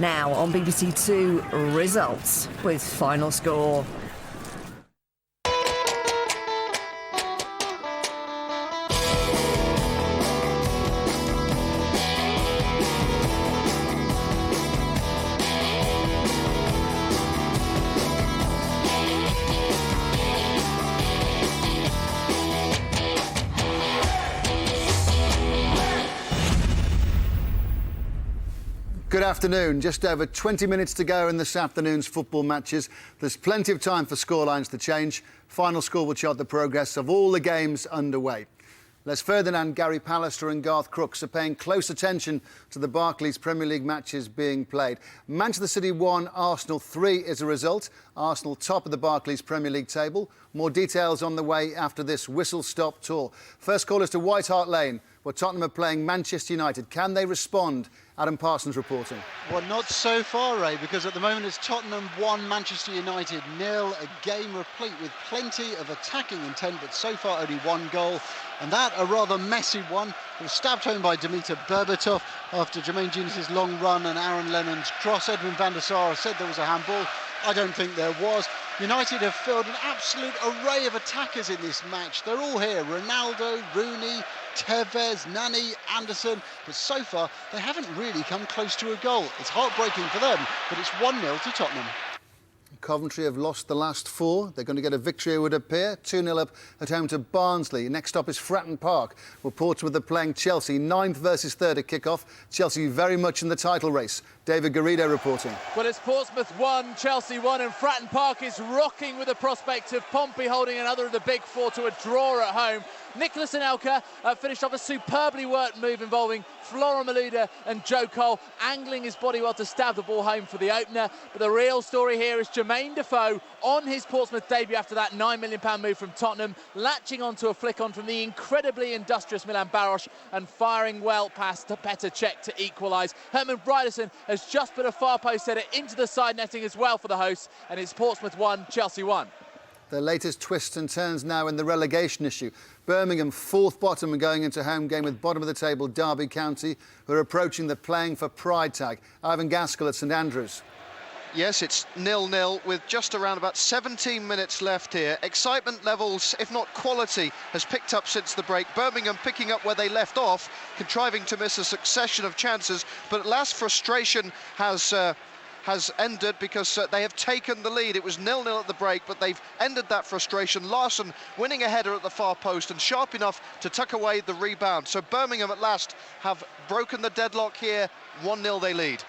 Now on BBC Two, results with final score. Good afternoon. Just over 20 minutes to go in this afternoon's football matches. There's plenty of time for scorelines to change. Final score will chart the progress of all the games underway. Les Ferdinand, Gary Pallister and Garth Crooks are paying close attention to the Barclays Premier League matches being played. Manchester City 1, Arsenal 3 is a result. Arsenal top of the Barclays Premier League table. More details on the way after this whistle-stop tour. First call is to White Hart Lane, where Tottenham are playing Manchester United. Can they respond? Adam Parsons reporting. Well, not so far, Ray, because at the moment it's Tottenham 1, Manchester United 0. A game replete with plenty of attacking intent, but so far only one goal. And that, a rather messy one. It was stabbed home by Dimitar Berbatov after Jermaine Genius's long run and Aaron Lennon's cross. Edwin van der Sar said there was a handball. I don't think there was. United have filled an absolute array of attackers in this match. They're all here. Ronaldo, Rooney, Tevez, Nani, Anderson. But so far, they haven't really come close to a goal. It's heartbreaking for them, but it's 1-0 to Tottenham. Coventry have lost the last 4. They're going to get a victory, it would appear. 2-0 up at home to Barnsley. Next up is Fratton Park, where Portsmouth are playing Chelsea. 9th versus 3rd at kick-off. Chelsea very much in the title race. David Garrido reporting. Well, it's Portsmouth 1, Chelsea 1, and Fratton Park is rocking with the prospect of Pompey holding another of the big 4 to a draw at home. Nicholas Anelka finished off a superbly worked move involving Flora Malouda and Joe Cole, angling his body well to stab the ball home for the opener. But the real story here is Jermaine Defoe on his Portsmouth debut after that £9 million move from Tottenham, latching onto a flick-on from the incredibly industrious Milan Baros and firing well past to Petr Cech to equalise. Herman Bryderson has just put a far post header into the side netting as well for the hosts, and it's Portsmouth 1, Chelsea 1. The latest twists and turns now in the relegation issue. Birmingham, 4th bottom and going into home game with bottom of the table Derby County, who are approaching the playing for pride tag. Ivan Gaskell at St Andrews. Yes, it's 0-0 with just around about 17 minutes left here. Excitement levels, if not quality, has picked up since the break. Birmingham picking up where they left off, contriving to miss a succession of chances, but at last frustration has ended because they have taken the lead. It was 0-0 at the break, but they've ended that frustration. Larson winning a header at the far post and sharp enough to tuck away the rebound. So Birmingham at last have broken the deadlock here. 1-0 they lead.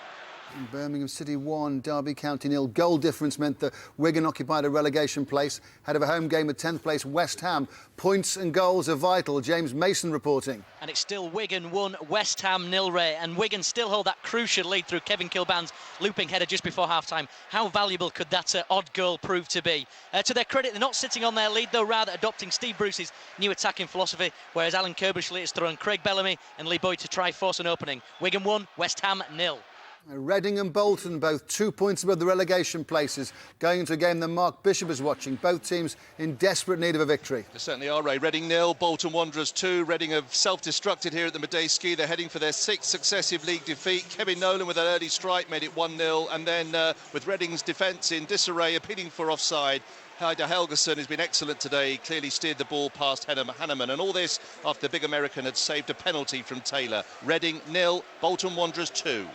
Birmingham City 1, Derby County 0. Goal difference meant that Wigan occupied a relegation place, ahead of a home game at 10th place West Ham. Points and goals are vital. James Mason reporting. And it's still Wigan 1, West Ham 0, Ray. And Wigan still hold that crucial lead through Kevin Kilban's looping header just before half-time. How valuable could that odd goal prove to be? To their credit, they're not sitting on their lead, though rather adopting Steve Bruce's new attacking philosophy, whereas Alan Kirbishley has thrown Craig Bellamy and Lee Boyd to try force an opening. Wigan 1, West Ham 0. Reading and Bolton both 2 points above the relegation places, going into a game that Mark Bishop is watching. Both teams in desperate need of a victory. They certainly are, Ray. Reading 0, Bolton Wanderers 2. Reading have self-destructed here at the Medeski. They're heading for their 6th successive league defeat. Kevin Nolan with an early strike made it 1-0, and then with Reading's defence in disarray, appealing for offside, Heider Helgeson has been excellent today. He clearly steered the ball past Hanneman, and all this after the big American had saved a penalty from Taylor. Reading 0, Bolton Wanderers 2.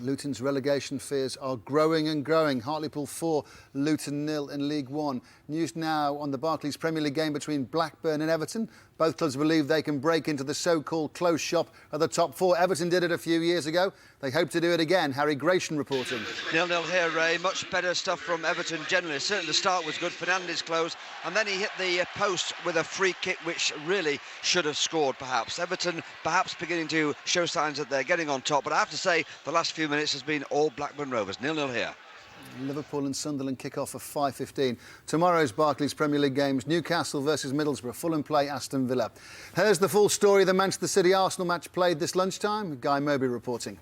Luton's relegation fears are growing and growing. Hartlepool 4, Luton 0 in League One. News now on the Barclays Premier League game between Blackburn and Everton. Both clubs believe they can break into the so-called close shop of the top 4. Everton did it a few years ago. They hope to do it again. Harry Gratian reporting. 0-0 here, Ray. Much better stuff from Everton generally. Certainly the start was good. Fernandes close, and then he hit the post with a free kick, which really should have scored, perhaps. Everton perhaps beginning to show signs that they're getting on top, but I have to say the last few minutes has been all Blackburn Rovers. 0-0 here. Liverpool and Sunderland kick off at 5:15. Tomorrow's Barclays Premier League games: Newcastle versus Middlesbrough, Fulham play Aston Villa. Here's the full story of the Manchester City-Arsenal match played this lunchtime. Guy Moby reporting.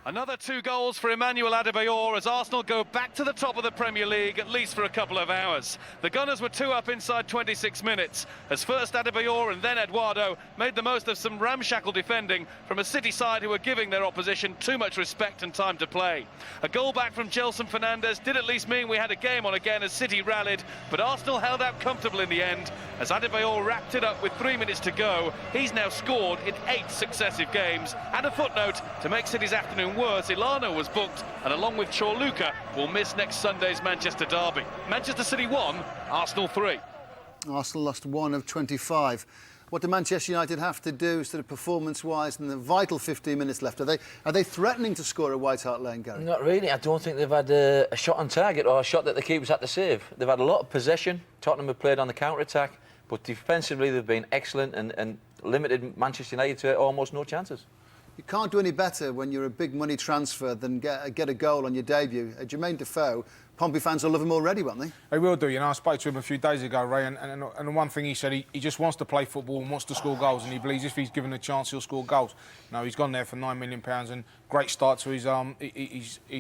Another 2 goals for Emmanuel Adebayor as Arsenal go back to the top of the Premier League, at least for a couple of hours. The Gunners were 2 up inside 26 minutes, as first Adebayor and then Eduardo made the most of some ramshackle defending from a City side who were giving their opposition too much respect and time to play. A goal back from Gelson Fernandes did at least mean we had a game on again as City rallied, but Arsenal held out comfortable in the end as Adebayor wrapped it up with 3 minutes to go. He's now scored in 8 successive games. And a footnote, to make City's afternoon worse, Ilana was booked and along with Chorluka will miss next Sunday's Manchester derby. Manchester City 1, Arsenal 3. Arsenal lost 1 of 25. What do Manchester United have to do sort of performance-wise in the vital 15 minutes left? Are they threatening to score at White Hart Lane, Gary? Not really. I don't think they've had a shot on target or a shot that the keepers had to save. They've had a lot of possession. Tottenham have played on the counter-attack, but defensively they've been excellent and limited Manchester United to almost no chances. You can't do any better when you're a big money transfer than get a goal on your debut. Jermaine Defoe, Pompey fans will love him already, won't they? They will do. You know, I spoke to him a few days ago, Ray, and the one thing he said, he just wants to play football and wants to score goals, and he believes if he's given a chance, he'll score goals. No, he's gone there for £9 million and great start to his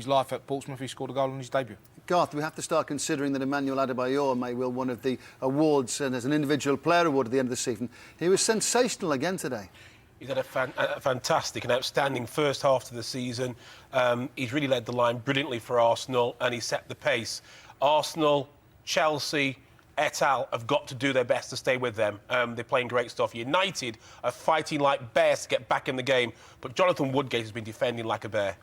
life at Portsmouth. He scored a goal on his debut. Garth, we have to start considering that Emmanuel Adebayor may win one of the awards and as an individual player award at the end of the season. He was sensational again today. He's had a fantastic and outstanding first half to the season. He's really led the line brilliantly for Arsenal and he set the pace. Arsenal, Chelsea, et al. Have got to do their best to stay with them. They're playing great stuff. United are fighting like bears to get back in the game, but Jonathan Woodgate has been defending like a bear.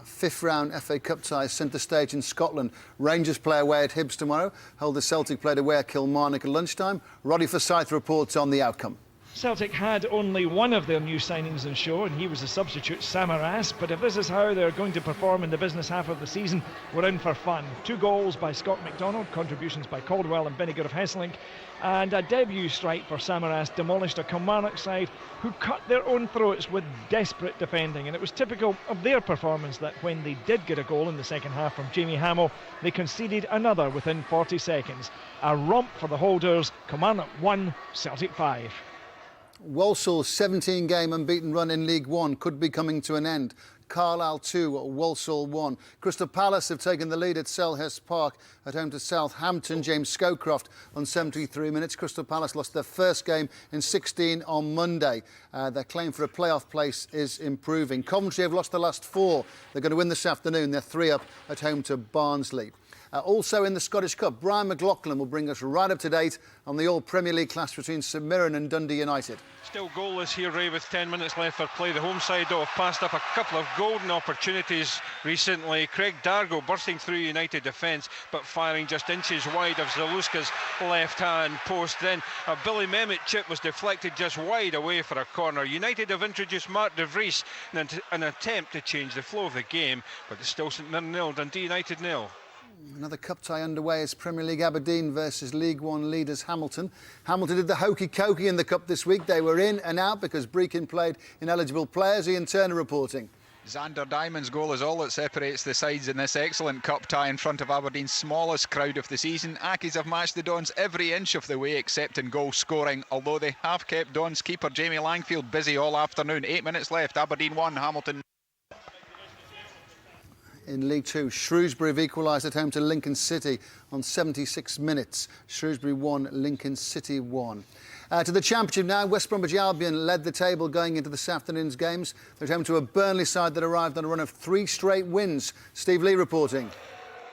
Fifth round FA Cup ties centre stage in Scotland. Rangers play away at Hibs tomorrow. Hull Celtic played away at Kilmarnock at lunchtime. Roddy Forsyth reports on the outcome. Celtic had only one of their new signings on show, and he was the substitute Samaras. But if this is how they're going to perform in the business half of the season, we're in for fun. 2 goals by Scott McDonald, contributions by Caldwell and Vinegar of Hesselink, and a debut strike for Samaras demolished a Kilmarnock side who cut their own throats with desperate defending. And it was typical of their performance that when they did get a goal in the second half from Jamie Hamill, they conceded another within 40 seconds. A romp for the holders. Kilmarnock 1, Celtic 5. Walsall's 17-game unbeaten run in League One could be coming to an end. Carlisle 2, Walsall 1. Crystal Palace have taken the lead at Selhurst Park at home to Southampton. James Scowcroft on 73 minutes. Crystal Palace lost their first game in 16 on Monday. Their claim for a playoff place is improving. Coventry have lost the last 4. They're going to win this afternoon. They're 3 up at home to Barnsley. Also in the Scottish Cup, Brian McLaughlin will bring us right up to date on the All-Premier League clash between St Mirren and Dundee United. Still goalless here, Ray, with 10 minutes left for play. The home side have passed up a couple of golden opportunities recently. Craig Dargo bursting through United defence, but firing just inches wide of Zaluska's left-hand post. Then a Billy Mehmet chip was deflected just wide away for a corner. United have introduced Mark de Vries in an attempt to change the flow of the game, but it's still St Mirren 0, Dundee United 0. Another cup tie underway as Premier League Aberdeen versus League One leaders Hamilton. Hamilton did the hokey-cokey in the cup this week. They were in and out because Brechin played ineligible players. Ian Turner reporting. Xander Diamond's goal is all that separates the sides in this excellent cup tie in front of Aberdeen's smallest crowd of the season. Accies have matched the Dons every inch of the way except in goal scoring, although they have kept Dons keeper Jamie Langfield busy all afternoon. 8 minutes left, Aberdeen 1, Hamilton. In League Two, Shrewsbury have equalised at home to Lincoln City on 76 minutes. Shrewsbury 1, Lincoln City 1. To the Championship now, West Bromwich Albion led the table going into this afternoon's games. They're home to a Burnley side that arrived on a run of 3 straight wins. Steve Lee reporting.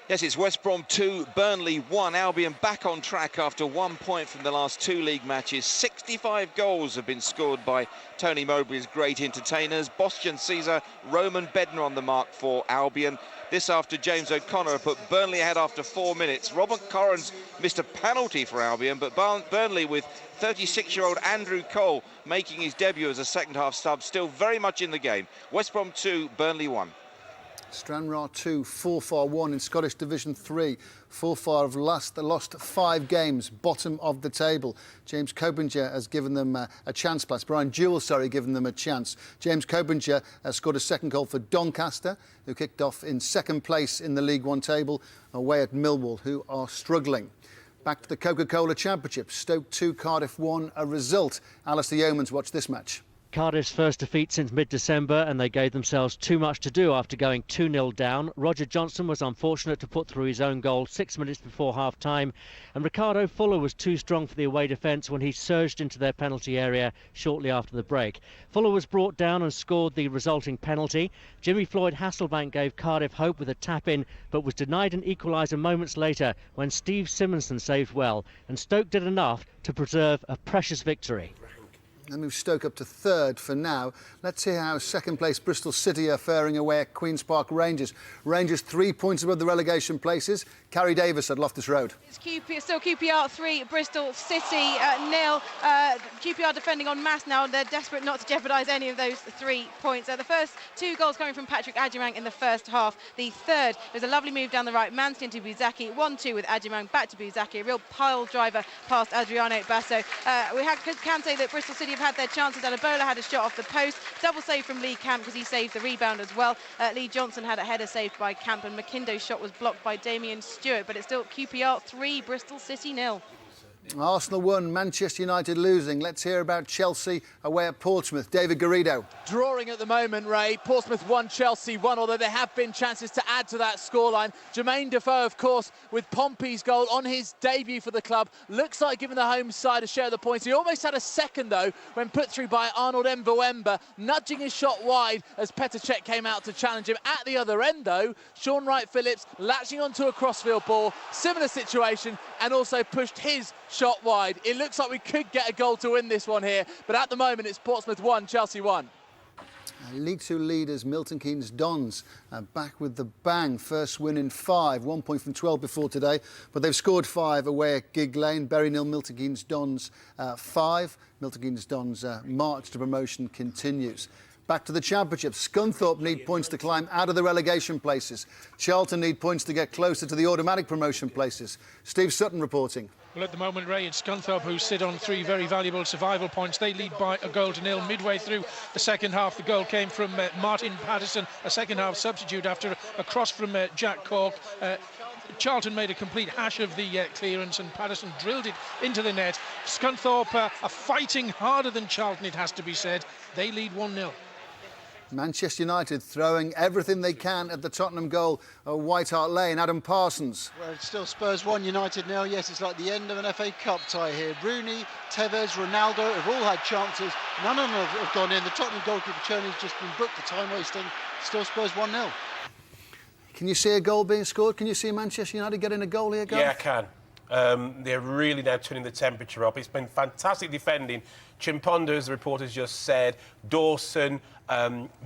Yes, it's West Brom 2, Burnley 1. Albion back on track after 1 point from the last 2 league matches. 65 goals have been scored by Tony Mowbray's great entertainers. Boston Caesar, Roman Bednar on the mark for Albion. This after James O'Connor put Burnley ahead after 4 minutes. Robert Corrins missed a penalty for Albion, but Burnley with 36-year-old Andrew Cole making his debut as a second-half sub, still very much in the game. West Brom 2, Burnley 1. Stranraer 2, Forfar 1 in Scottish Division 3. Forfar have lost 5 games, bottom of the table. James Cobinger has given them a chance. Brian Jewell, given them a chance. James Cobinger has scored a second goal for Doncaster, who kicked off in second place in the League One table, away at Millwall, who are struggling. Back to the Coca-Cola Championship. Stoke 2, Cardiff 1, a result. Alistair Yeomans watched this match. Cardiff's first defeat since mid-December, and they gave themselves too much to do after going 2-0 down. Roger Johnson was unfortunate to put through his own goal 6 minutes before half-time, and Ricardo Fuller was too strong for the away defence when he surged into their penalty area shortly after the break. Fuller was brought down and scored the resulting penalty. Jimmy Floyd Hasselbank gave Cardiff hope with a tap-in, but was denied an equaliser moments later when Steve Simonson saved well, and Stoke did enough to preserve a precious victory. They move Stoke up to third for now. Let's see how second place Bristol City are faring away at Queen's Park Rangers. Rangers 3 points above the relegation places. Carrie Davis at Loftus Road. It's still QPR 3, Bristol City 0. QPR defending en masse now. They're desperate not to jeopardise any of those 3 points. The first 2 goals coming from Patrick Adjumang in the first half. The third, there's a lovely move down the right. Manston to Buzaki. 1-2 with Adjumang back to Buzaki. A real pile driver past Adriano Basso. We can say that Bristol City have had their chances. Adebola had a shot off the post. Double save from Lee Camp because he saved the rebound as well. Lee Johnson had a header saved by Camp, and McKindo's shot was blocked by Damien Stewart. But it's still QPR 3, Bristol City 0. Arsenal 1, Manchester United losing. Let's hear about Chelsea away at Portsmouth. David Garrido. Drawing at the moment, Ray. Portsmouth 1, Chelsea 1, although there have been chances to add to that scoreline. Jermaine Defoe, of course, with Pompey's goal on his debut for the club. Looks like giving the home side a share of the points. He almost had a second, though, when put through by Arnold Mboemba, nudging his shot wide as Petr Cech came out to challenge him. At the other end, though, Sean Wright-Phillips latching onto a crossfield ball. Similar situation, and also pushed his shot wide. It looks like we could get a goal to win this one here, but at the moment it's Portsmouth 1, Chelsea 1. League Two leaders Milton Keynes Dons back with the bang. First win in 5, 1 point from 12 before today, but they've scored 5 away at Gig Lane. Bury 0, Milton Keynes Dons 5. Milton Keynes Dons march to promotion continues. Back to the Championship. Scunthorpe need points to climb out of the relegation places. Charlton need points to get closer to the automatic promotion places. Steve Sutton reporting. Well, at the moment, Ray, it's Scunthorpe who sit on 3 very valuable survival points. They lead by a goal to 0 midway through the second half. The goal came from Martin Patterson, a second-half substitute after a cross from Jack Cork. Charlton made a complete hash of the clearance, and Patterson drilled it into the net. Scunthorpe are fighting harder than Charlton, it has to be said. They lead 1-0. Manchester United throwing everything they can at the Tottenham goal at White Hart Lane. Adam Parsons. Well, it's still Spurs 1, United 0. Yes, it's like the end of an FA Cup tie here. Rooney, Tevez, Ronaldo have all had chances. None of them have gone in. The Tottenham goalkeeper Cherney's just been booked for time wasting. Still Spurs 1-0. Can you see a goal being scored? Can you see Manchester United getting a goal here, Garth? Yeah, I can. They're really now turning the temperature up. It's been fantastic defending. Chimponda, as the reporters just said, Dawson,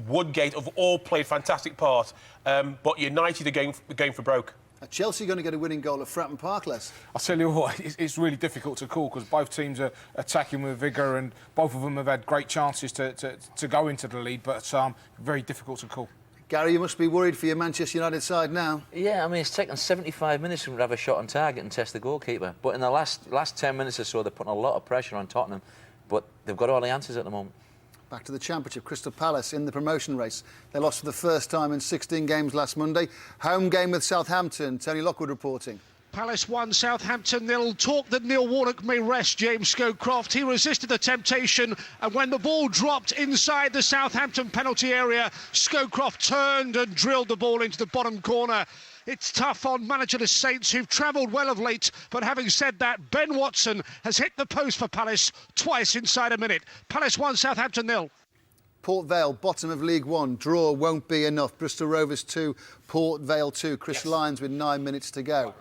Woodgate have all played fantastic part, but United are going for broke. Are Chelsea going to get a winning goal at Fratton Park, Les? I'll tell you what, it's really difficult to call because both teams are attacking with vigour and both of them have had great chances to go into the lead, but very difficult to call. Gary, you must be worried for your Manchester United side now. Yeah, I mean, it's taken 75 minutes for them to have a shot on target and test the goalkeeper. But in the last 10 minutes or so, they're putting a lot of pressure on Tottenham. But they've got all the answers at the moment. Back to the Championship. Crystal Palace in the promotion race. They lost for the first time in 16 games last Monday. Home game with Southampton. Tony Lockwood reporting. Palace 1, Southampton 0. Talk that Neil Warnock may rest James Scowcroft. He resisted the temptation, and when the ball dropped inside the Southampton penalty area, Scowcroft turned and drilled the ball into the bottom corner. It's tough on managerless Saints, who've travelled well of late, but having said that, Ben Watson has hit the post for Palace twice inside a minute. Palace 1, Southampton 0. Port Vale, bottom of League One. Draw won't be enough. Bristol Rovers 2, Port Vale 2. Chris Lyons with 9 minutes to go.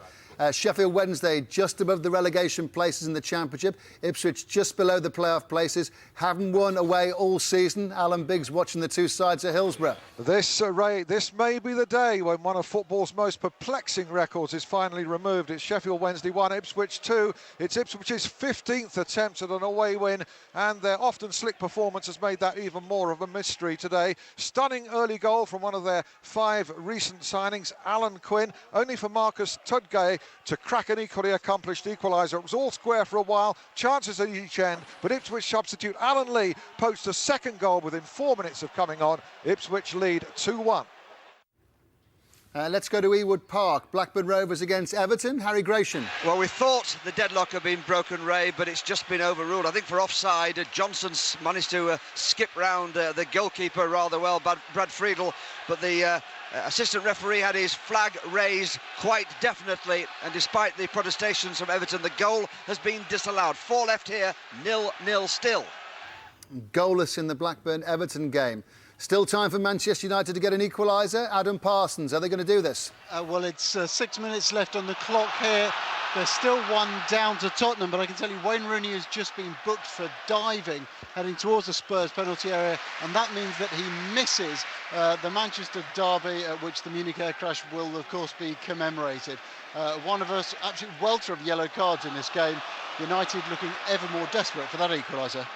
Sheffield Wednesday just above the relegation places in the Championship. Ipswich just below the playoff places. Haven't won away all season. Alan Biggs watching the two sides at Hillsborough. This may be the day when one of football's most perplexing records is finally removed. It's Sheffield Wednesday 1, Ipswich 2. It's Ipswich's 15th attempt at an away win, and their often slick performance has made that even more of a mystery today. Stunning early goal from one of their 5 recent signings, Alan Quinn, only for Marcus Tudgay to crack an equally accomplished equaliser. It was all square for a while, chances at each end, but Ipswich substitute Alan Lee posts a second goal within 4 minutes of coming on. Ipswich lead 2-1. Let's go to Ewood Park. Blackburn Rovers against Everton. Harry Gratian. Well, we thought the deadlock had been broken, Ray, but it's just been overruled. I think for offside, Johnson's managed to skip round the goalkeeper rather well, Brad Friedel, but the assistant referee had his flag raised quite definitely, and despite the protestations from Everton, the goal has been disallowed. 4 left here, 0-0 still. Goalless in the Blackburn-Everton game. Still time for Manchester United to get an equaliser. Adam Parsons, are they going to do this? Well, it's 6 minutes left on the clock here. There's still one down to Tottenham, but I can tell you Wayne Rooney has just been booked for diving, heading towards the Spurs penalty area, and that means that he misses the Manchester derby, at which the Munich air crash will, of course, be commemorated. One of us, absolute welter of yellow cards in this game. United looking ever more desperate for that equaliser.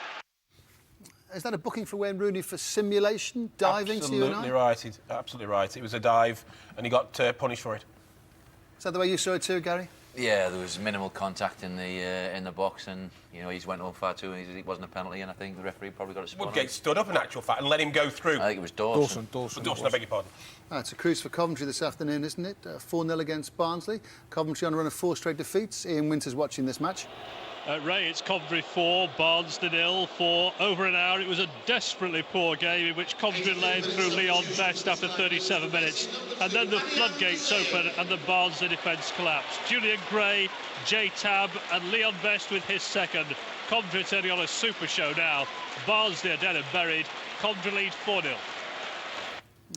Is that a booking for Wayne Rooney for simulation, diving? Absolutely right. Absolutely right. It was a dive, and he got punished for it. Is that the way you saw it too, Gary? Yeah, there was minimal contact in the box, and you know he just went on far too, and it wasn't a penalty, and I think the referee probably got it spot on. Woodgate stood up in actual fact and let him go through. I think it was Dawson. Dawson, I beg your pardon. It's a cruise for Coventry this afternoon, isn't it? 4-0 against Barnsley. Coventry on a run of 4 straight defeats. Ian Winter's watching this match. Ray, it's Coventry 4, Barnes 0 for over an hour. It was a desperately poor game in which Coventry led through Leon Best after 37 minutes. And then the floodgates opened and the Barnsley defence collapsed. Julian Gray, Jay Tabb and Leon Best with his second. Coventry turning on a super show now. Barnsley are dead and buried. Coventry lead 4-0.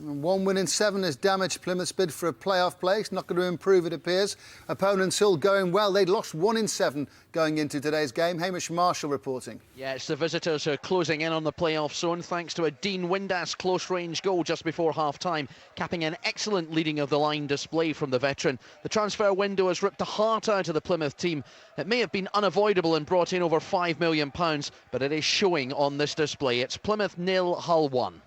1 win in 7 has damaged Plymouth's bid for a playoff place. Not going to improve, it appears. Opponents Hull going well. They'd lost 1 in 7 going into today's game. Hamish Marshall reporting. Yeah, it's the visitors who are closing in on the playoff zone thanks to a Dean Windass close-range goal just before half-time, capping an excellent leading-of-the-line display from the veteran. The transfer window has ripped the heart out of the Plymouth team. It may have been unavoidable and brought in over £5 million, but it is showing on this display. It's Plymouth 0, Hull 1.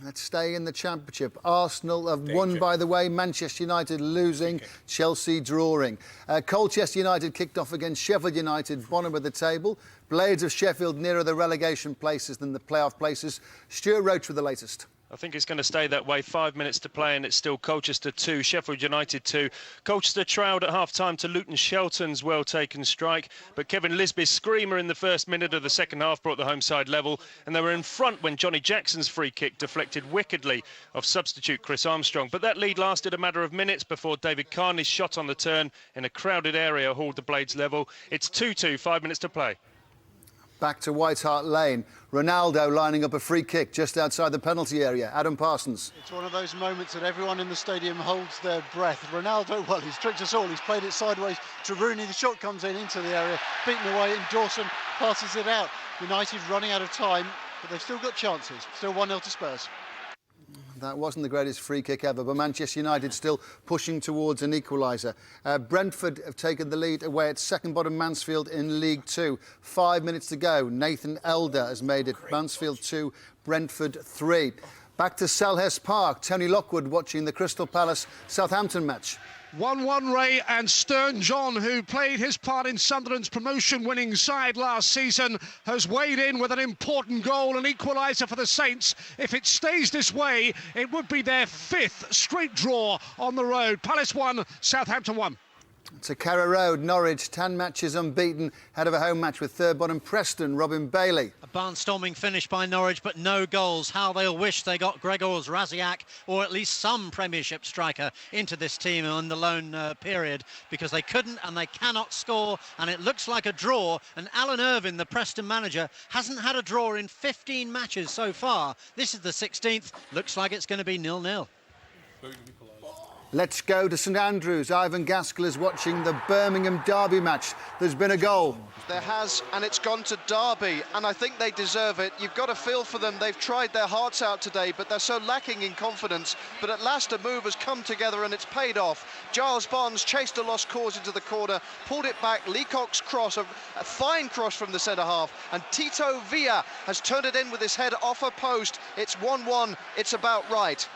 Let's stay in the Championship. Arsenal have won, by the way. Manchester United losing, Chelsea drawing. Colchester United kicked off against Sheffield United, bottom of the table. Blades of Sheffield nearer the relegation places than the playoff places. Stuart Roach with the latest. I think it's going to stay that way. 5 minutes to play and it's still Colchester 2, Sheffield United 2. Colchester trailed at half-time to Luton Shelton's well-taken strike, but Kevin Lisby's screamer in the first minute of the second half brought the home side level, and they were in front when Johnny Jackson's free kick deflected wickedly off substitute Chris Armstrong. But that lead lasted a matter of minutes before David Carney's shot on the turn in a crowded area hauled the Blades level. It's 2-2, 5 minutes to play. Back to White Hart Lane. Ronaldo lining up a free kick just outside the penalty area. Adam Parsons. It's one of those moments that everyone in the stadium holds their breath. Ronaldo, well, he's tricked us all. He's played it sideways to Rooney. The shot comes into the area, beaten away, and Dawson passes it out. United running out of time, but they've still got chances. Still 1-0 to Spurs. That wasn't the greatest free kick ever, but Manchester United still pushing towards an equaliser. Brentford have taken the lead away at second bottom Mansfield in League 2. 5 minutes to go. Nathan Elder has made it Mansfield 2, Brentford 3. Back to Selhurst Park. Tony Lockwood watching the Crystal Palace Southampton match. 1-1, Ray, and Stern John, who played his part in Sunderland's promotion-winning side last season, has weighed in with an important goal, an equaliser for the Saints. If it stays this way, it would be their 5th straight draw on the road. Palace 1, Southampton 1. To Carrow Road, Norwich, 10 matches unbeaten, head of a home match with third bottom Preston, Robin Bailey. A barnstorming finish by Norwich, but no goals. How they'll wish they got Gregor's Raziak, or at least some Premiership striker, into this team on the loan period, because they couldn't and they cannot score, and it looks like a draw. And Alan Irvine, the Preston manager, hasn't had a draw in 15 matches so far. This is the 16th. Looks like it's going to be 0-0. Let's go to St Andrews. Ivan Gaskell is watching the Birmingham Derby match. There's been a goal. There has, and it's gone to Derby, and I think they deserve it. You've got to feel for them. They've tried their hearts out today, but they're so lacking in confidence. But at last a move has come together and it's paid off. Giles Bonds chased a lost cause into the corner, pulled it back. Leacock's cross, a fine cross from the centre-half, and Tito Villa has turned it in with his head off a post. It's 1-1. It's about right.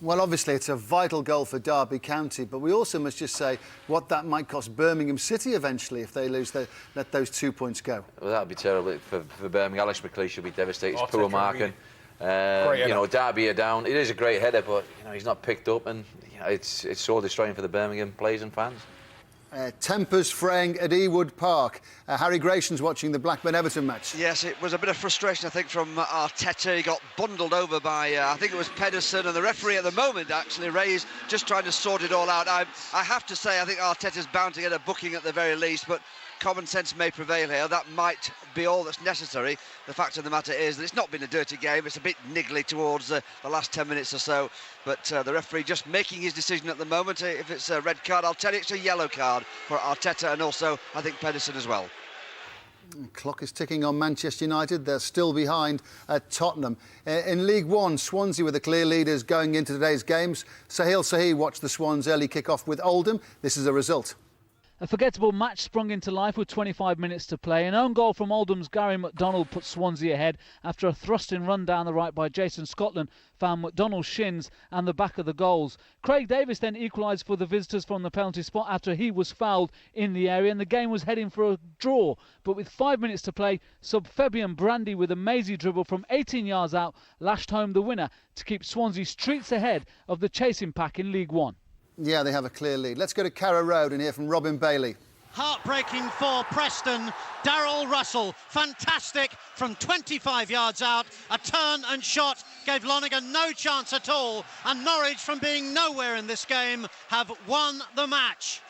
Well, obviously, it's a vital goal for Derby County, but we also must just say what that might cost Birmingham City eventually if they let those 2 points go. Well, that would be terrible for Birmingham. Alex McLeish should be devastated. It's poor marking. You know, Derby are down. It is a great header, but you know he's not picked up, and you know, it's soul destroying for the Birmingham players and fans. Tempers fraying at Ewood Park. Harry Grayson's watching the Blackburn-Everton match. Yes, it was a bit of frustration, I think, from Arteta. He got bundled over by, I think it was Pedersen, and the referee at the moment, actually, Ray's just trying to sort it all out. I have to say, I think Arteta's bound to get a booking at the very least, but common sense may prevail here. That might be all that's necessary. The fact of the matter is that it's not been a dirty game. It's a bit niggly towards the last 10 minutes or so, but the referee just making his decision at the moment. If it's a red card, I'll tell you it's a yellow card for Arteta, and also, I think, Pedersen as well. Clock is ticking on Manchester United. They're still behind at Tottenham. In League One, Swansea were the clear leaders going into today's games. Sahil Sahi watched the Swans' early kick-off with Oldham. This is a result. A forgettable match sprung into life with 25 minutes to play. An own goal from Oldham's Gary McDonald put Swansea ahead after a thrusting run down the right by Jason Scotland found McDonald's shins and the back of the goals. Craig Davis then equalised for the visitors from the penalty spot after he was fouled in the area, and the game was heading for a draw. But with 5 minutes to play, sub Fabian Brandy with a mazy dribble from 18 yards out lashed home the winner to keep Swansea streets ahead of the chasing pack in League One. Yeah, they have a clear lead. Let's go to Carrow Road and hear from Robin Bailey. Heartbreaking for Preston. Darryl Russell, fantastic from 25 yards out. A turn and shot gave Lonergan no chance at all. And Norwich, from being nowhere in this game, have won the match.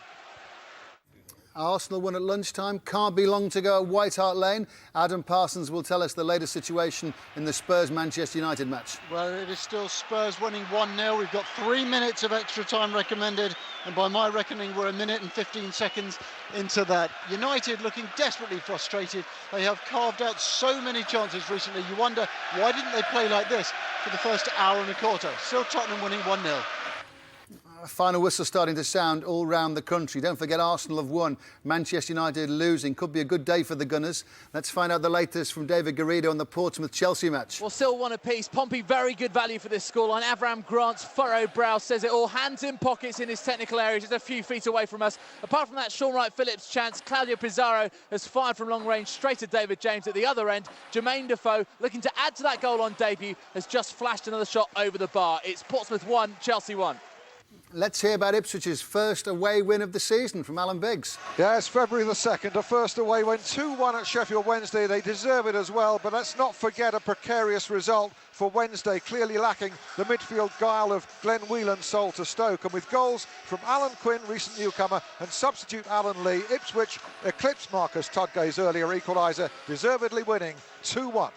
Arsenal won at lunchtime. Can't be long to go at White Hart Lane. Adam Parsons will tell us the latest situation in the Spurs-Manchester United match. Well, it is still Spurs winning 1-0. We've got 3 minutes of extra time recommended, and by my reckoning, we're 1 minute and 15 seconds into that. United looking desperately frustrated. They have carved out so many chances recently. You wonder, why didn't they play like this for the first hour and a quarter? Still Tottenham winning 1-0. Final whistle starting to sound all round the country. Don't forget Arsenal have won, Manchester United losing. Could be a good day for the Gunners. Let's find out the latest from David Garrido on the Portsmouth-Chelsea match. Well, still one apiece. Pompey, very good value for this scoreline. Avram Grant's furrowed brow says it all. Hands in pockets in his technical area, just a few feet away from us. Apart from that Sean Wright-Phillips chance, Claudio Pizarro has fired from long range straight at David James at the other end. Jermaine Defoe, looking to add to that goal on debut, has just flashed another shot over the bar. It's Portsmouth 1, Chelsea 1. Let's hear about Ipswich's first away win of the season from Alan Biggs. Yes, February the 2nd, a first away win, 2-1 at Sheffield Wednesday. They deserve it as well, but let's not forget a precarious result for Wednesday, clearly lacking the midfield guile of Glenn Whelan sold to Stoke. And with goals from Alan Quinn, recent newcomer, and substitute Alan Lee, Ipswich eclipsed Marcus Todgay's earlier equaliser, deservedly winning 2-1.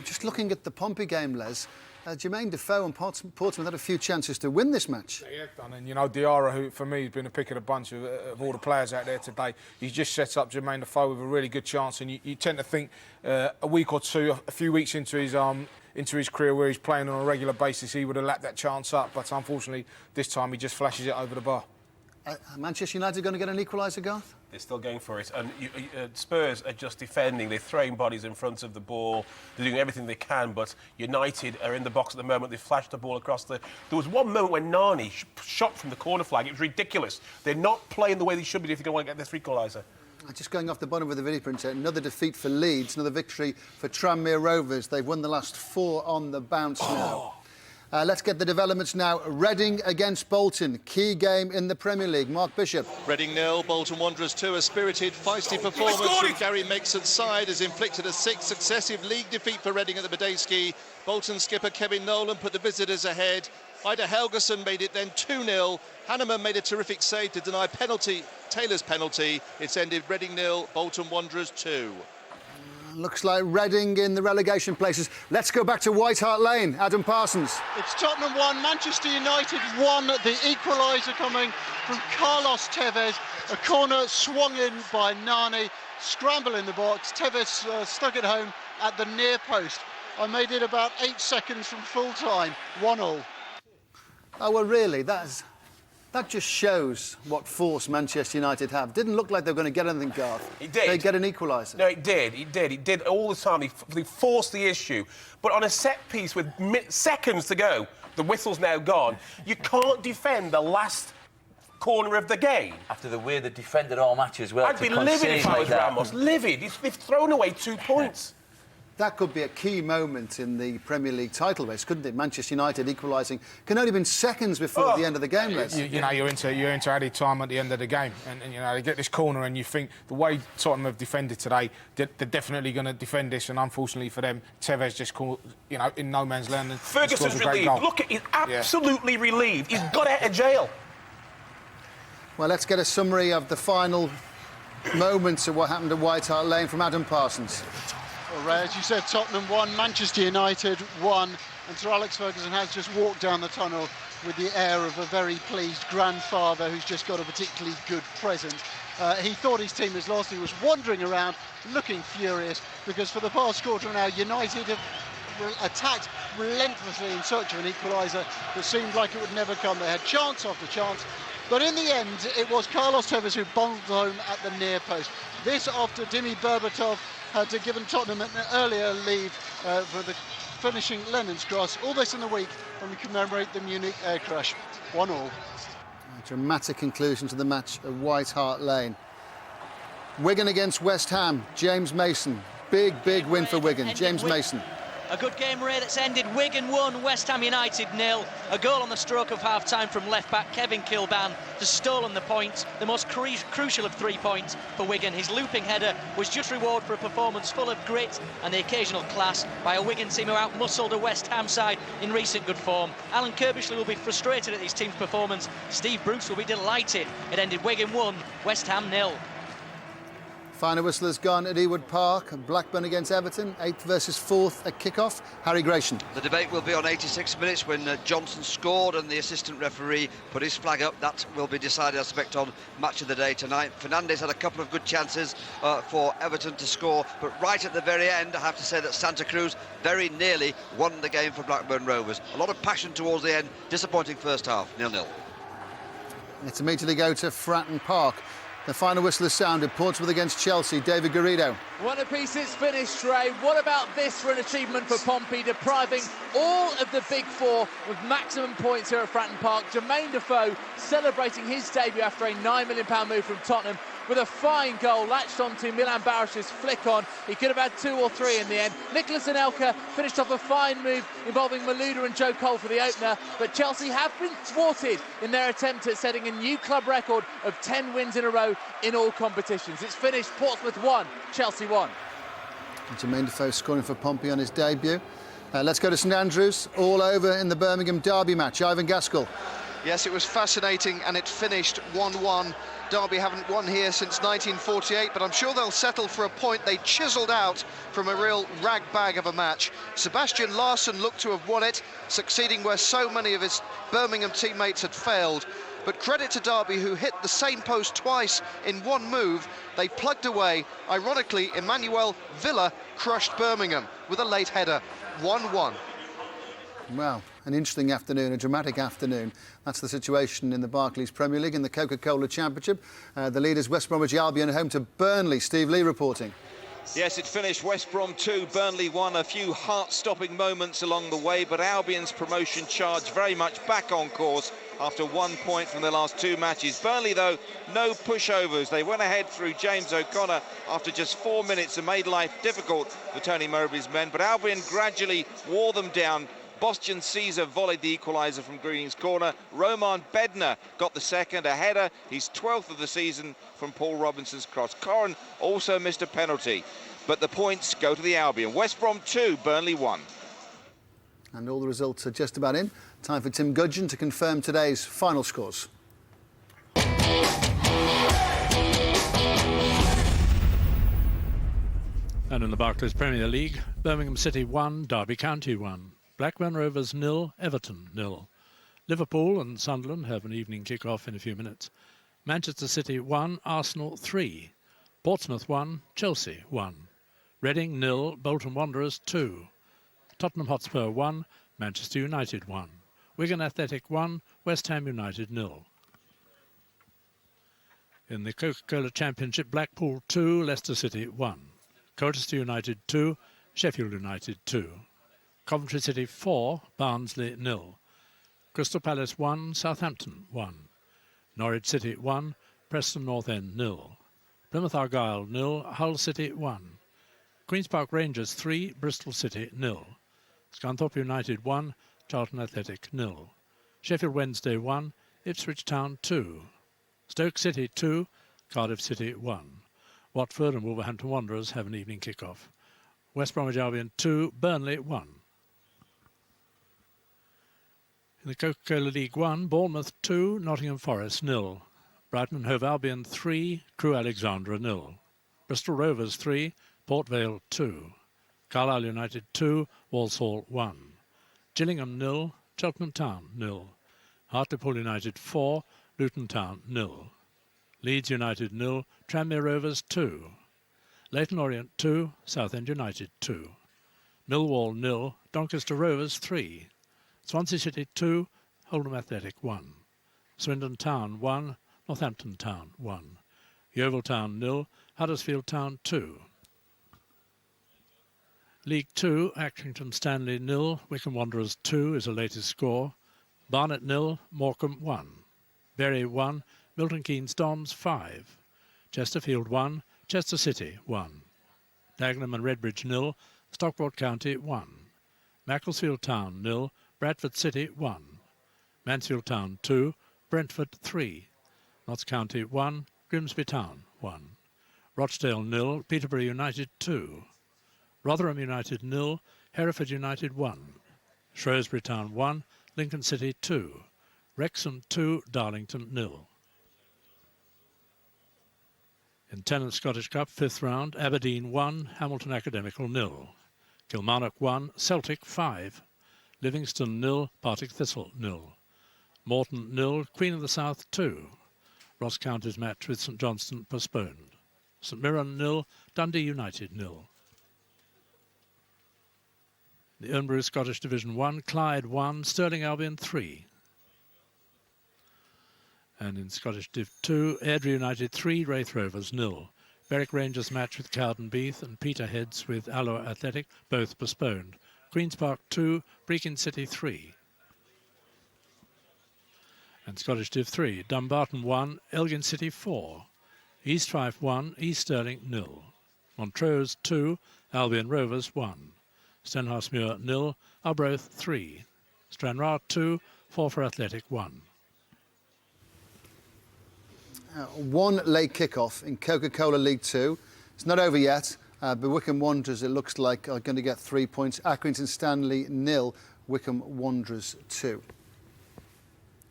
Just looking at the Pompey game, Les, Jermaine Defoe and Portsmouth had a few chances to win this match. Yeah, done. And you know, Diarra, who for me has been a pick of the bunch of all the players out there today, he just sets up Jermaine Defoe with a really good chance. And you tend to think a week or two, a few weeks into his career where he's playing on a regular basis, he would have lapped that chance up. But unfortunately, this time he just flashes it over the bar. Manchester United going to get an equaliser, Garth? They're still going for it. And Spurs are just defending. They're throwing bodies in front of the ball. They're doing everything they can. But United are in the box at the moment. They flashed the ball across the... There was one moment when Nani shot from the corner flag. It was ridiculous. They're not playing the way they should be if they're going to want to get this equaliser. Just going off the bottom of the video printer, another defeat for Leeds, another victory for Tranmere Rovers. They've won the last 4 on the bounce now. Let's get the developments now. Reading against Bolton, key game in the Premier League. Mark Bishop. Reading 0, Bolton Wanderers 2. A spirited, feisty performance from Gary Makeson's side has inflicted a 6th successive league defeat for Reading at the Badesky. Bolton skipper Kevin Nolan put the visitors ahead. Ida Helgeson made it then 2-0. Hanneman made a terrific save to deny Taylor's penalty. It's ended Reading 0, Bolton Wanderers 2. Looks like Reading in the relegation places. Let's go back to White Hart Lane. Adam Parsons. It's Tottenham 1, Manchester United 1. The equaliser coming from Carlos Tevez. A corner swung in by Nani. Scramble in the box. Tevez stuck it home at the near post. I made it about 8 seconds from full time. 1-1. Oh, well, really? That just shows what force Manchester United have. Didn't look like they were going to get anything, Garth. It did. They get an equaliser. No, it did. It did all the time. They forced the issue. But on a set piece with seconds to go, the whistle's now gone. You can't defend the last corner of the game. After the way they defended all matches, well, I'd be livid if I was Ramos. Livid. They've thrown away 2 points. that could be a key moment in the Premier League title race, couldn't it? Manchester United equalising can only have been seconds before the end of the game, Les. You know, you're into added time at the end of the game, and you know, they get this corner, and you think the way Tottenham have defended today, they're definitely going to defend this, and unfortunately for them, Tevez just called, you know, in no man's land. And Ferguson's scores a great relieved. goal. Look, he's absolutely relieved. He's got out of jail. Well, let's get a summary of the final moments of what happened at White Hart Lane from Adam Parsons. Well, Ray, as you said, Tottenham won, Manchester United won, and Sir Alex Ferguson has just walked down the tunnel with the air of a very pleased grandfather who's just got a particularly good present. He thought his team has lost. He was wandering around, looking furious, because for the past quarter of an hour, United have attacked relentlessly in search of an equaliser that seemed like it would never come. They had chance after chance, but in the end, it was Carlos Tevez who bundled home at the near post. This after Dimi Berbatov had given Tottenham an earlier lead for the finishing Lennon's cross. All this in the week when we commemorate the Munich air crash. 1-1. A dramatic conclusion to the match at White Hart Lane. Wigan against West Ham. James Mason. Big win for Wigan. James Mason. A good game, Ray, that's ended. Wigan 1, West Ham United 0. A goal on the stroke of half-time from left-back Kevin Kilban just stolen the point. The most crucial of 3 points for Wigan. His looping header was just reward for a performance full of grit and the occasional class by a Wigan team who out-muscled a West Ham side in recent good form. Alan Kirbishley will be frustrated at his team's performance. Steve Bruce will be delighted. It ended Wigan 1, West Ham 0. Final whistle has gone at Ewood Park. Blackburn against Everton, 8th versus 4th at kick-off. Harry Gratian. The debate will be on 86 minutes when Johnson scored and the assistant referee put his flag up. That will be decided, I suspect, on Match of the Day tonight. Fernandes had a couple of good chances for Everton to score, but right at the very end, I have to say that Santa Cruz very nearly won the game for Blackburn Rovers. A lot of passion towards the end, disappointing first half, 0-0. Let's immediately go to Fratton Park. The final whistle has sounded. Portsmouth against Chelsea. David Garrido. One apiece, it's finished, Ray. What about this for an achievement for Pompey, depriving all of the big four with maximum points here at Fratton Park. Jermaine Defoe celebrating his debut after a £9 million move from Tottenham with a fine goal latched onto Milan Barish's flick on. He could have had 2 or 3 in the end. Nicholas Anelka finished off a fine move involving Malouda and Joe Cole for the opener, but Chelsea have been thwarted in their attempt at setting a new club record of 10 wins in a row in all competitions. It's finished Portsmouth 1, Chelsea 1. Jermaine Defoe scoring for Pompey on his debut. Let's go to St Andrews, all over in the Birmingham derby match. Ivan Gaskell. Yes, it was fascinating and it finished 1-1. Derby haven't won here since 1948, but I'm sure they'll settle for a point they chiselled out from a real rag bag of a match. Sebastian Larsson looked to have won it, succeeding where so many of his Birmingham teammates had failed. But credit to Derby, who hit the same post twice in one move. They plugged away. Ironically, Emmanuel Villa crushed Birmingham with a late header. 1-1. Well, an interesting afternoon, a dramatic afternoon. That's the situation in the Barclays Premier League. In the Coca-Cola Championship, the leaders West Bromwich Albion home to Burnley. Steve Lee reporting. Yes, it finished West Brom 2, Burnley 1. A few heart-stopping moments along the way, but Albion's promotion charge very much back on course after 1 point from their last 2 matches. Burnley, though, no pushovers. They went ahead through James O'Connor after just 4 minutes and made life difficult for Tony Mowbray's men, but Albion gradually wore them down. Bostjan Caesar volleyed the equaliser from Green's corner. Roman Bednar got the second, a header, his 12th of the season from Paul Robinson's cross. Corrin also missed a penalty, but the points go to the Albion. West Brom 2, Burnley 1. And all the results are just about in. Time for Tim Gudgeon to confirm today's final scores. And in the Barclays Premier League, Birmingham City 1, Derby County 1. Blackburn Rovers 0, Everton 0. Liverpool and Sunderland have an evening kick-off in a few minutes. Manchester City 1, Arsenal 3. Portsmouth 1, Chelsea 1. Reading 0, Bolton Wanderers 2. Tottenham Hotspur 1, Manchester United 1. Wigan Athletic 1, West Ham United 0. In the Coca-Cola Championship, Blackpool 2, Leicester City 1. Colchester United 2, Sheffield United 2. Coventry City 4, Barnsley 0. Crystal Palace 1, Southampton 1. Norwich City 1, Preston North End 0. Plymouth Argyle 0, Hull City 1. Queen's Park Rangers 3, Bristol City 0. Scunthorpe United 1, Charlton Athletic 0. Sheffield Wednesday 1, Ipswich Town 2. Stoke City 2, Cardiff City 1. Watford and Wolverhampton Wanderers have an evening kick-off. West Bromwich Albion 2, Burnley 1. In the Coca-Cola League 1, Bournemouth 2, Nottingham Forest 0. Brighton and Hove Albion 3, Crewe Alexandra 0. Bristol Rovers 3, Port Vale 2. Carlisle United 2, Walsall 1. Gillingham 0, Cheltenham Town 0. Hartlepool United 4, Luton Town 0. Leeds United 0, Tranmere Rovers 2. Leyton Orient 2, Southend United 2. Millwall 0, Doncaster Rovers 3. Swansea City 2, Oldham Athletic 1. Swindon Town 1, Northampton Town 1. Yeovil Town 0, Huddersfield Town 2. League 2, Accrington Stanley 0, Wycombe Wanderers 2 is the latest score. Barnet 0, Morecambe 1. Bury 1, Milton Keynes Dons 5. Chesterfield 1, Chester City 1. Dagenham and Redbridge 0, Stockport County 1. Macclesfield Town 0, Bradford City 1. Mansfield Town 2, Brentford 3. Notts County 1, Grimsby Town 1. Rochdale 0, Peterborough United 2. Rotherham United 0, Hereford United 1. Shrewsbury Town 1, Lincoln City 2. Wrexham 2, Darlington 0. In Tennant Scottish Cup 5th round, Aberdeen 1, Hamilton Academical 0. Kilmarnock 1, Celtic 5. Livingston 0, Partick Thistle 0. Morton 0, Queen of the South 2. Ross County's match with St Johnstone postponed. St Mirren 0, Dundee United 0. The Ernbrew Scottish Division 1, Clyde 1, Stirling Albion 3. And in Scottish Div 2, Airdrie United 3, Wraith Rovers 0. Berwick Rangers match with Cowdenbeath and Peterheads with Alloa Athletic, both postponed. Queen's Park 2, Brechin City 3. And Scottish Div 3, Dumbarton 1, Elgin City 4. East Fife 1, East Stirling 0. Montrose 2, Albion Rovers 1. Stenhousemuir 0, Arbroath 3. Stranraer 2, Forfar Athletic 1. One late kick-off in Coca-Cola League 2. It's not over yet, but Wycombe Wanderers, it looks like, are going to get 3 points. Accrington Stanley 0, Wycombe Wanderers 2.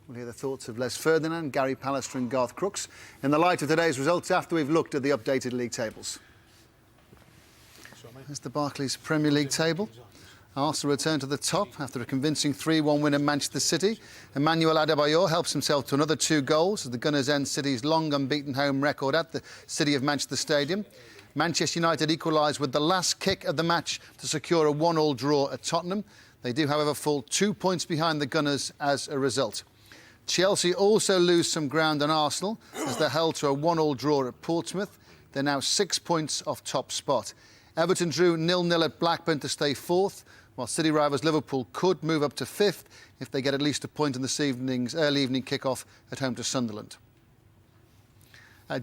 We'll hear the thoughts of Les Ferdinand, Gary Pallister and Garth Crooks in the light of today's results after we've looked at the updated league tables. There's the Barclays Premier League table. Arsenal return to the top after a convincing 3-1 win at Manchester City. Emmanuel Adebayor helps himself to another 2 goals as the Gunners end City's long unbeaten home record at the City of Manchester Stadium. Manchester United equalised with the last kick of the match to secure a 1-1 draw at Tottenham. They do, however, fall 2 points behind the Gunners as a result. Chelsea also lose some ground on Arsenal as they're held to a 1-1 draw at Portsmouth. They're now 6 points off top spot. Everton drew 0-0 at Blackburn to stay 4th, while City rivals Liverpool could move up to 5th if they get at least a point in this evening's early evening kick-off at home to Sunderland.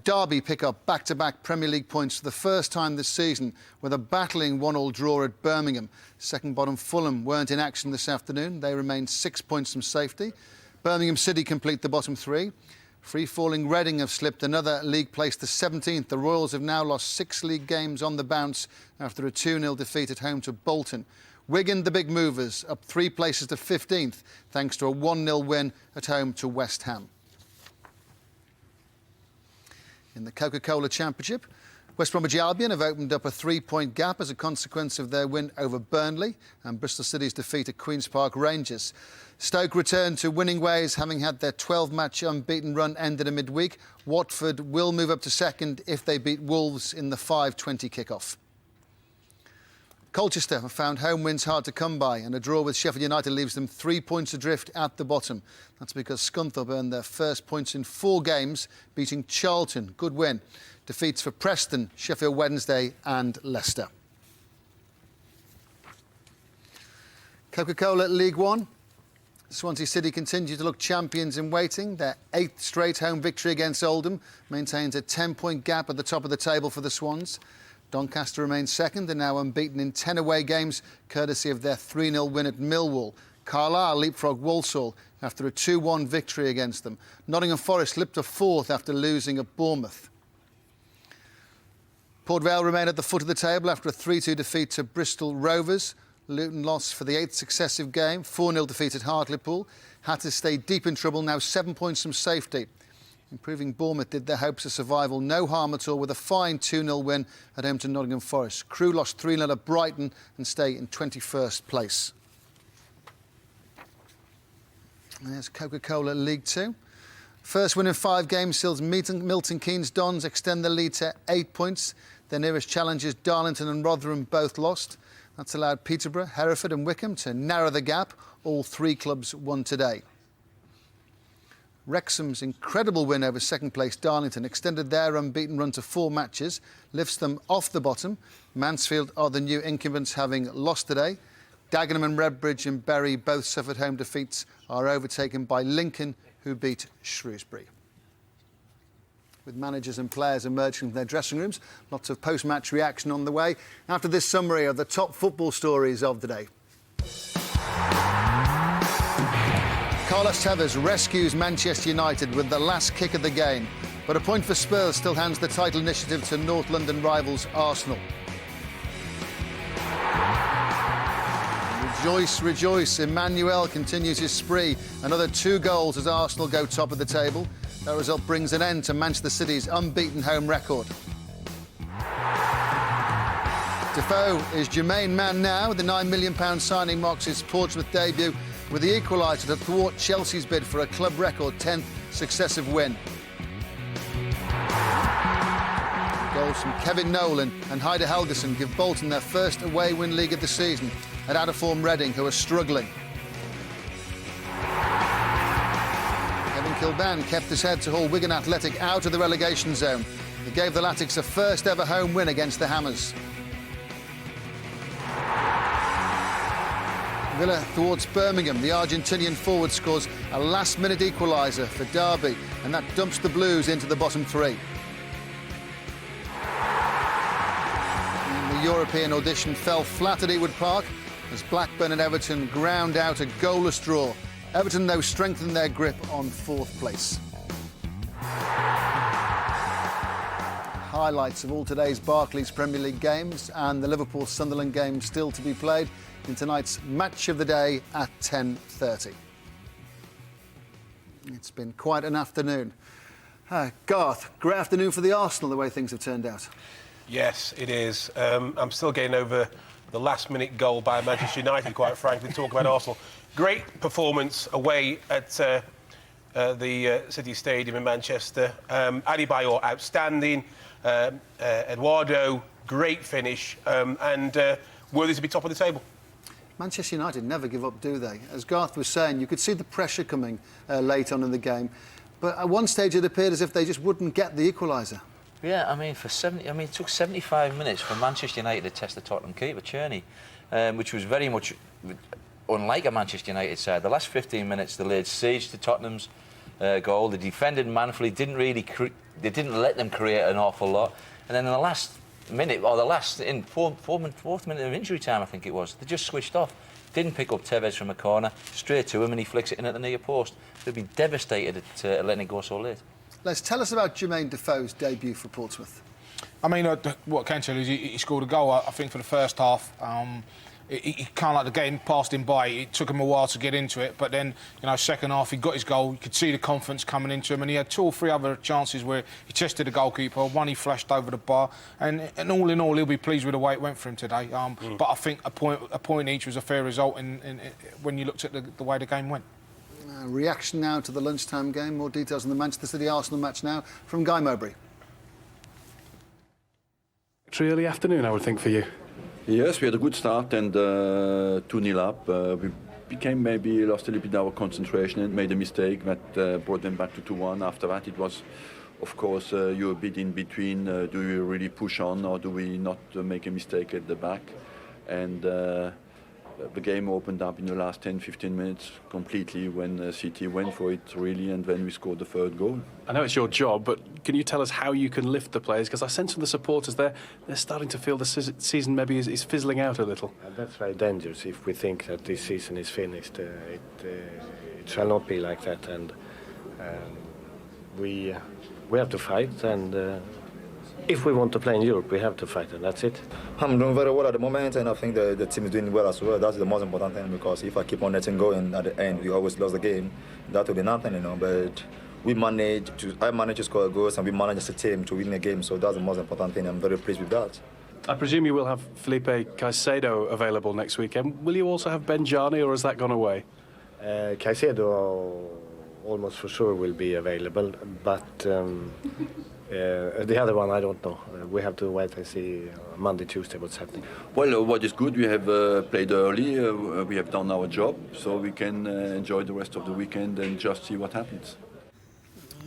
Derby pick up back-to-back Premier League points for the first time this season with a battling 1-1 draw at Birmingham. Second-bottom Fulham weren't in action this afternoon. They remain 6 points from safety. Birmingham City complete the bottom 3. Free-falling Reading have slipped another league place to 17th. The Royals have now lost 6 league games on the bounce after a 2-0 defeat at home to Bolton. Wigan, the big movers, up 3 places to 15th thanks to a 1-0 win at home to West Ham. In the Coca-Cola Championship, West Bromwich Albion have opened up a 3-point gap as a consequence of their win over Burnley and Bristol City's defeat at Queen's Park Rangers. Stoke returned to winning ways, having had their 12-match unbeaten run ended in midweek. Watford will move up to second if they beat Wolves in the 5:20 kick-off. Colchester have found home wins hard to come by, and a draw with Sheffield United leaves them 3 points adrift at the bottom. That's because Scunthorpe earned their first points in 4 games, beating Charlton. Good win. Defeats for Preston, Sheffield Wednesday and Leicester. Coca-Cola League 1. Swansea City continue to look champions in waiting. Their 8th straight home victory against Oldham maintains a 10-point gap at the top of the table for the Swans. Doncaster remain second and now unbeaten in 10 away games, courtesy of their 3-0 win at Millwall. Carlisle leapfrogged Walsall after a 2-1 victory against them. Nottingham Forest slipped to fourth after losing at Bournemouth. Port Vale remain at the foot of the table after a 3-2 defeat to Bristol Rovers. Luton lost for the 8th successive game, 4-0 defeat at Hartlepool. Hatters stay deep in trouble, now 7 points from safety. Improving Bournemouth did their hopes of survival no harm at all with a fine 2-0 win at home to Nottingham Forest. Crewe lost 3-0 at Brighton and stay in 21st place. There's Coca-Cola League 2. First win in 5 games seals Milton Keynes Dons extend the lead to 8 points. Their nearest challengers, Darlington and Rotherham, both lost. That's allowed Peterborough, Hereford and Wickham to narrow the gap. All 3 clubs won today. Wrexham's incredible win over second-place Darlington extended their unbeaten run to 4 matches, lifts them off the bottom. Mansfield are the new incumbents, having lost today. Dagenham and Redbridge and Bury both suffered home defeats, are overtaken by Lincoln, who beat Shrewsbury. With managers and players emerging from their dressing rooms, lots of post-match reaction on the way. After this summary of the top football stories of the day. Carlos Tevez rescues Manchester United with the last kick of the game, but a point for Spurs still hands the title initiative to North London rivals Arsenal. Rejoice, rejoice, Emmanuel continues his spree. Another 2 goals as Arsenal go top of the table. That result brings an end to Manchester City's unbeaten home record. Defoe is Jermaine man now. The £9 million signing marks his Portsmouth debut with the equaliser to thwart Chelsea's bid for a club record 10th successive win. Goals from Kevin Nolan and Heider Helgeson give Bolton their first away win league of the season at out-of-form Reading, who are struggling. Kevin Kilban kept his head to haul Wigan Athletic out of the relegation zone. He gave the Latics a first ever home win against the Hammers. Villa thwarts Birmingham. The Argentinian forward scores a last-minute equaliser for Derby, and that dumps the Blues into the bottom 3. And the European audition fell flat at Ewood Park as Blackburn and Everton ground out a goalless draw. Everton, though, strengthened their grip on 4th place. Highlights of all today's Barclays Premier League games and the Liverpool-Sunderland game still to be played in tonight's match of the day at 10:30. It's been quite an afternoon. Garth, great afternoon for the Arsenal, the way things have turned out. Yes, it is. I'm still getting over the last-minute goal by Manchester United, quite frankly, talk about Arsenal. Great performance away at the City Stadium in Manchester. Adebayor, outstanding. Eduardo, great finish. And worthy to be top of the table. Manchester United never give up, do they? As Garth was saying, you could see the pressure coming late on in the game. But at one stage, it appeared as if they just wouldn't get the equaliser. Yeah, it took 75 minutes for Manchester United to test the Tottenham keeper, Cherney, which was very much unlike a Manchester United side. The last 15 minutes, they laid siege to Tottenham's goal. They defended manfully, they didn't let them create an awful lot. And then in the last minute, or fourth minute of injury time, I think it was, they just switched off. Didn't pick up Tevez from a corner, straight to him, and he flicks it in at the near post. They'd be devastated at letting it go so late. Les, tell us about Jermaine Defoe's debut for Portsmouth. I mean, what I can tell you is he scored a goal, I think, for the first half. He kind of like the game passed him by. It took him a while to get into it, but then, second half he got his goal. You could see the confidence coming into him, and he had 2 or 3 other chances where he tested the goalkeeper. One he flashed over the bar, and all in all, he'll be pleased with the way it went for him today. But I think a point each was a fair result when you looked at the way the game went. Reaction now to the lunchtime game. More details on the Manchester City-Arsenal match now from Guy Mowbray. Early afternoon, I would think, for you. Yes, we had a good start and 2-0 up. We became maybe lost a little bit our concentration and made a mistake that brought them back to 2-1. After that, it was, of course, you're a bit in between. Do we really push on or do we not make a mistake at the back? And the game opened up in the last 10-15 minutes completely when City went for it really, and then we scored the third goal. I know it's your job, but can you tell us how you can lift the players? Because I sense from the supporters they're starting to feel the season maybe is fizzling out a little. And that's very dangerous if we think that this season is finished. It shall not be like that, and we have to fight, and if we want to play in Europe, we have to fight, and that's it. I'm doing very well at the moment, and I think the team is doing well as well. That's the most important thing, because if I keep on letting go and at the end we always lose the game, that will be nothing, you know. But I managed to score goals, and we managed as a team to win the game, so that's the most important thing. I'm very pleased with that. I presume you will have Felipe Caicedo available next weekend. Will you also have Benjani, or has that gone away? Caicedo almost for sure will be available, but the other one I don't know. We have to wait and see Monday, Tuesday what's happening. Well, what is good, we have played early, we have done our job, so we can enjoy the rest of the weekend and just see what happens.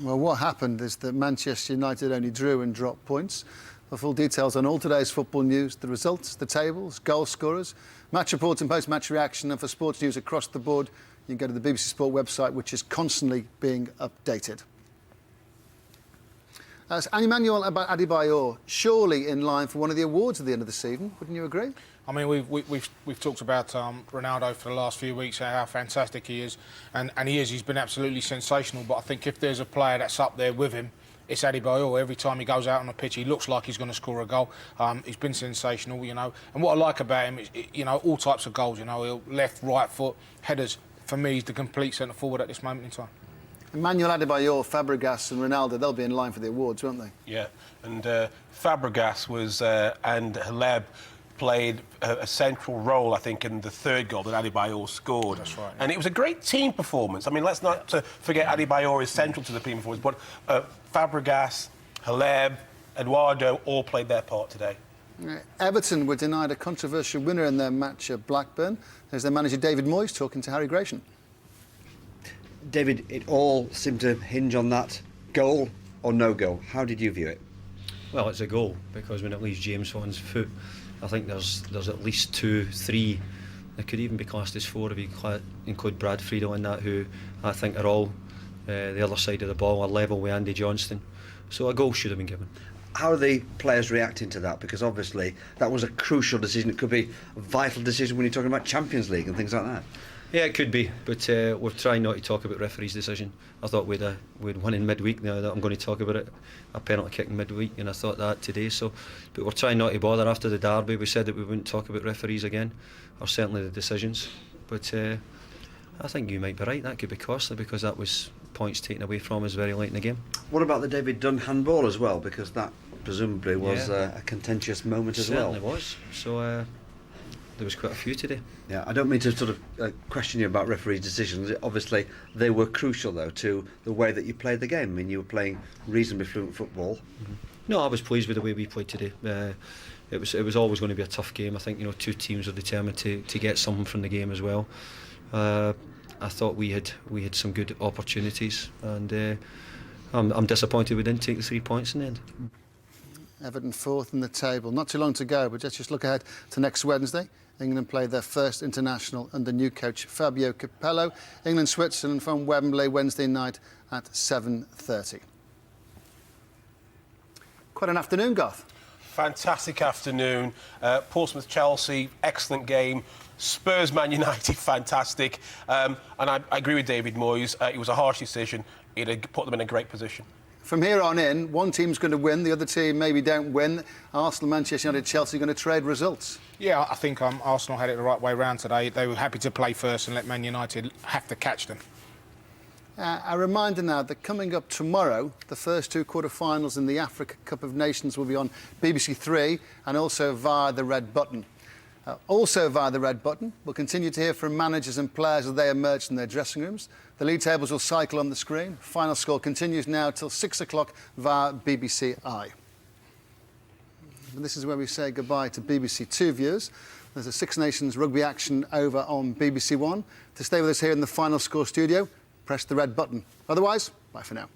Well, what happened is that Manchester United only drew and dropped points. For full details on all today's football news, the results, the tables, goal scorers, match reports and post-match reaction, and for sports news across the board, you can go to the BBC Sport website, which is constantly being updated. Emmanuel Adebayor, surely in line for one of the awards at the end of the season, wouldn't you agree? I mean, we've talked about Ronaldo for the last few weeks, how fantastic he is, and he's been absolutely sensational. But I think if there's a player that's up there with him, it's Adebayor. Every time he goes out on the pitch, he looks like he's going to score a goal. He's been sensational, you know. And what I like about him is, you know, all types of goals. You know, left, right foot, headers. For me, he's the complete centre forward at this moment in time. Emmanuel Adebayor, Fabregas and Ronaldo, they'll be in line for the awards, won't they? Yeah, and Fabregas was and Haleb played a central role, I think, in the third goal that Adebayor scored. That's right. Yeah. And it was a great team performance. I mean, let's not forget Adebayor is central to the team performance, but Fabregas, Haleb, Eduardo all played their part today. Everton were denied a controversial winner in their match at Blackburn. There's their manager David Moyes talking to Harry Grayson. David, it all seemed to hinge on that goal or no goal. How did you view it? Well, it's a goal, because when it leaves James Vaughan's foot, I think there's at least 2, 3, it could even be classed as 4 if you include Brad Friedel in that, who I think are all the other side of the ball, are level with Andy Johnston. So a goal should have been given. How are the players reacting to that? Because obviously that was a crucial decision. It could be a vital decision when you're talking about Champions League and things like that. Yeah, it could be, but we're trying not to talk about referee's decision. I thought we'd won in midweek. Now that I'm going to talk about it, a penalty kick in midweek, and I thought that today. So, but we're trying not to bother. After the derby, we said that we wouldn't talk about referees again, or certainly the decisions. But I think you might be right. That could be costly, because that was points taken away from us very late in the game. What about the David Dunn handball as well? Because that presumably was a contentious moment as well. It certainly was. So there was quite a few today. Yeah, I don't mean to sort of question you about referee decisions. Obviously, they were crucial, though, to the way that you played the game. I mean, you were playing reasonably fluent football. Mm-hmm. No, I was pleased with the way we played today. It was always going to be a tough game. I think, you know, two teams are determined to get something from the game as well. I thought we had some good opportunities, and I'm disappointed we didn't take the 3 points in the end. Everton fourth in the table. Not too long to go, but let's just look ahead to next Wednesday. England play their first international under new coach Fabio Capello. England-Switzerland from Wembley Wednesday night at 7:30. Quite an afternoon, Garth. Fantastic afternoon. Portsmouth-Chelsea, excellent game. Spurs-Man United, fantastic. And I agree with David Moyes. It was a harsh decision. It had put them in a great position. From here on in, one team's going to win, the other team maybe don't win. Arsenal, Manchester United, Chelsea are going to trade results. Yeah, I think Arsenal had it the right way round today. They were happy to play first and let Man United have to catch them. A reminder now that coming up tomorrow, the first 2 quarter-finals in the Africa Cup of Nations will be on BBC 3 and also via the Red Button. Also via the Red Button, we'll continue to hear from managers and players as they emerge from their dressing rooms. The league tables will cycle on the screen. Final score continues now till 6 o'clock via BBC I. And this is where we say goodbye to BBC 2 viewers. There's a Six Nations rugby action over on BBC 1. To stay with us here in the Final Score studio, press the red button. Otherwise, bye for now.